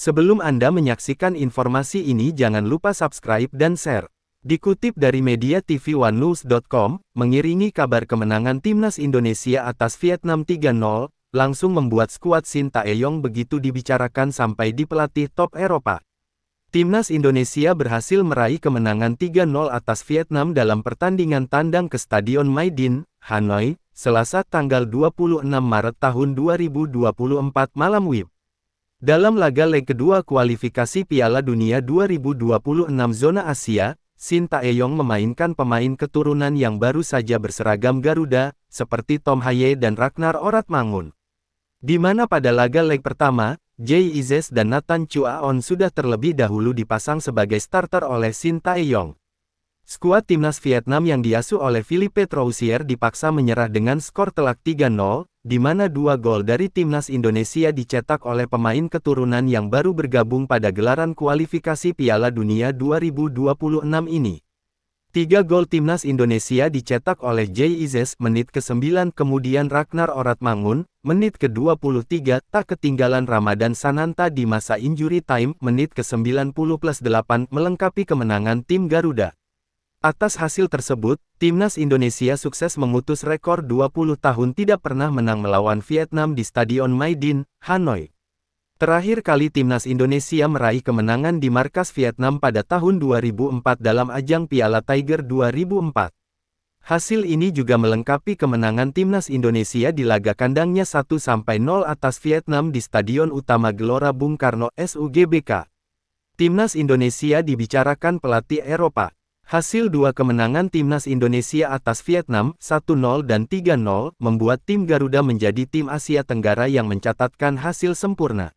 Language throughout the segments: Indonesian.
Sebelum Anda menyaksikan informasi ini, jangan lupa subscribe dan share. Dikutip dari media tvOneNews.com, mengiringi kabar kemenangan Timnas Indonesia atas Vietnam 3-0, langsung membuat skuad Shin Tae-yong begitu dibicarakan sampai di pelatih top Eropa. Timnas Indonesia berhasil meraih kemenangan 3-0 atas Vietnam dalam pertandingan tandang ke Stadion Maidin, Hanoi, Selasa tanggal 26 Maret tahun 2024 malam WIB. Dalam laga leg kedua kualifikasi Piala Dunia 2026 zona Asia, Shin Tae-yong memainkan pemain keturunan yang baru saja berseragam Garuda, seperti Tom Hye dan Ragnar Oratmangun. Di mana pada laga leg pertama, Jay Izes dan Nathan Chuaon sudah terlebih dahulu dipasang sebagai starter oleh Shin Tae-yong. Skuad Timnas Vietnam yang diasuh oleh Philippe Troussier dipaksa menyerah dengan skor telak 3-0, di mana 2 gol dari Timnas Indonesia dicetak oleh pemain keturunan yang baru bergabung pada gelaran kualifikasi Piala Dunia 2026 ini. 3 gol Timnas Indonesia dicetak oleh Jay Izes menit ke-9, kemudian Ragnar Oratmangun, menit ke-23, tak ketinggalan Ramadan Sananta di masa injury time, menit ke-90+8, melengkapi kemenangan tim Garuda. Atas hasil tersebut, Timnas Indonesia sukses memutus rekor 20 tahun tidak pernah menang melawan Vietnam di Stadion Maidin, Hanoi. Terakhir kali Timnas Indonesia meraih kemenangan di markas Vietnam pada tahun 2004 dalam ajang Piala Tiger 2004. Hasil ini juga melengkapi kemenangan Timnas Indonesia di laga kandangnya 1-0 atas Vietnam di Stadion Utama Gelora Bung Karno, SUGBK. Timnas Indonesia dibicarakan pelatih Eropa. Hasil 2 kemenangan Timnas Indonesia atas Vietnam, 1-0 dan 3-0, membuat tim Garuda menjadi tim Asia Tenggara yang mencatatkan hasil sempurna.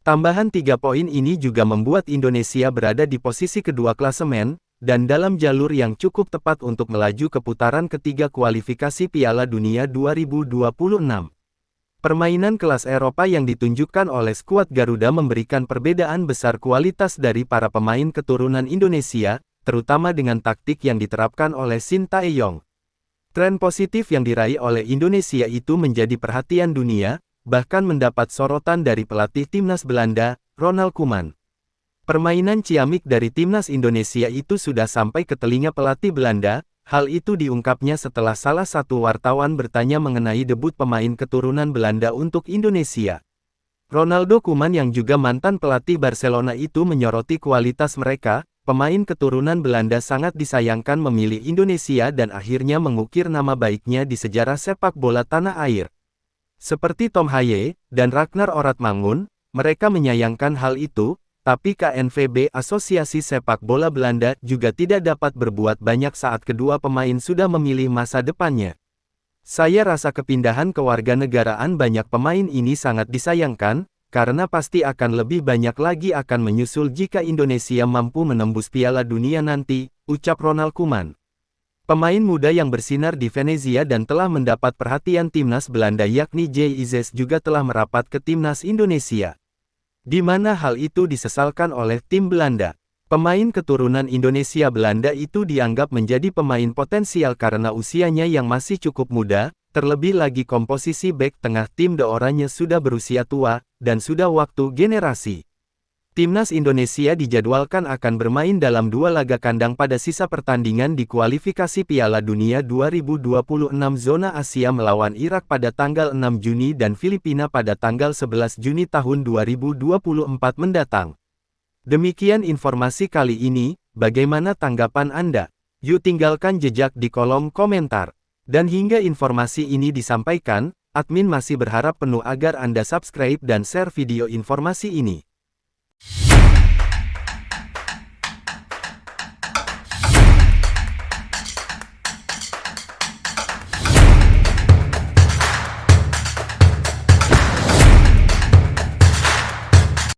Tambahan 3 poin ini juga membuat Indonesia berada di posisi kedua klasemen, dan dalam jalur yang cukup tepat untuk melaju ke putaran ketiga kualifikasi Piala Dunia 2026. Permainan kelas Eropa yang ditunjukkan oleh skuad Garuda memberikan perbedaan besar kualitas dari para pemain keturunan Indonesia, terutama dengan taktik yang diterapkan oleh Shin Tae-yong. Tren positif yang diraih oleh Indonesia itu menjadi perhatian dunia, bahkan mendapat sorotan dari pelatih Timnas Belanda, Ronald Koeman. Permainan ciamik dari Timnas Indonesia itu sudah sampai ke telinga pelatih Belanda, hal itu diungkapnya setelah salah satu wartawan bertanya mengenai debut pemain keturunan Belanda untuk Indonesia. Ronaldo Koeman yang juga mantan pelatih Barcelona itu menyoroti kualitas mereka. Pemain keturunan Belanda sangat disayangkan memilih Indonesia dan akhirnya mengukir nama baiknya di sejarah sepak bola tanah air. Seperti Tom Hye dan Ragnar Oratmangun, mereka menyayangkan hal itu, tapi KNVB Asosiasi Sepak Bola Belanda juga tidak dapat berbuat banyak saat kedua pemain sudah memilih masa depannya. Saya rasa kepindahan kewarganegaraan banyak pemain ini sangat disayangkan, karena pasti akan lebih banyak lagi akan menyusul jika Indonesia mampu menembus Piala Dunia nanti, ucap Ronald Koeman. Pemain muda yang bersinar di Venezia dan telah mendapat perhatian Timnas Belanda yakni Jay Izes juga telah merapat ke Timnas Indonesia. Di mana hal itu disesalkan oleh tim Belanda. Pemain keturunan Indonesia Belanda itu dianggap menjadi pemain potensial karena usianya yang masih cukup muda. Terlebih lagi komposisi bek tengah tim The Oranye sudah berusia tua, dan sudah waktu generasi. Timnas Indonesia dijadwalkan akan bermain dalam 2 laga kandang pada sisa pertandingan di kualifikasi Piala Dunia 2026 zona Asia melawan Irak pada tanggal 6 Juni dan Filipina pada tanggal 11 Juni tahun 2024 mendatang. Demikian informasi kali ini, bagaimana tanggapan Anda? Yuk tinggalkan jejak di kolom komentar. Dan hingga informasi ini disampaikan, admin masih berharap penuh agar Anda subscribe dan share video informasi ini.